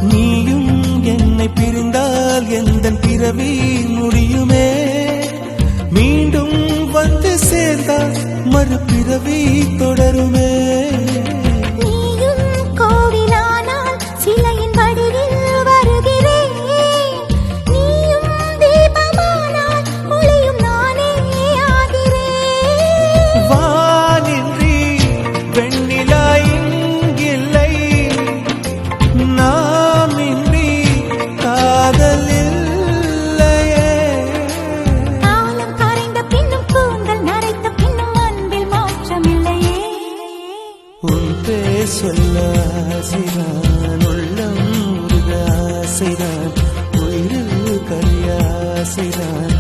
நீயும் என்னை பிரிந்தால் எந்தன் பிறவி முடியுமே மீண்டும் வந்து சேர்ந்தால் மறுபிறவி தொடருமே சொல்ல ஆசைதான் உள்ளம் முருக ஆசைதான் உயிரில் கரியாசைதான்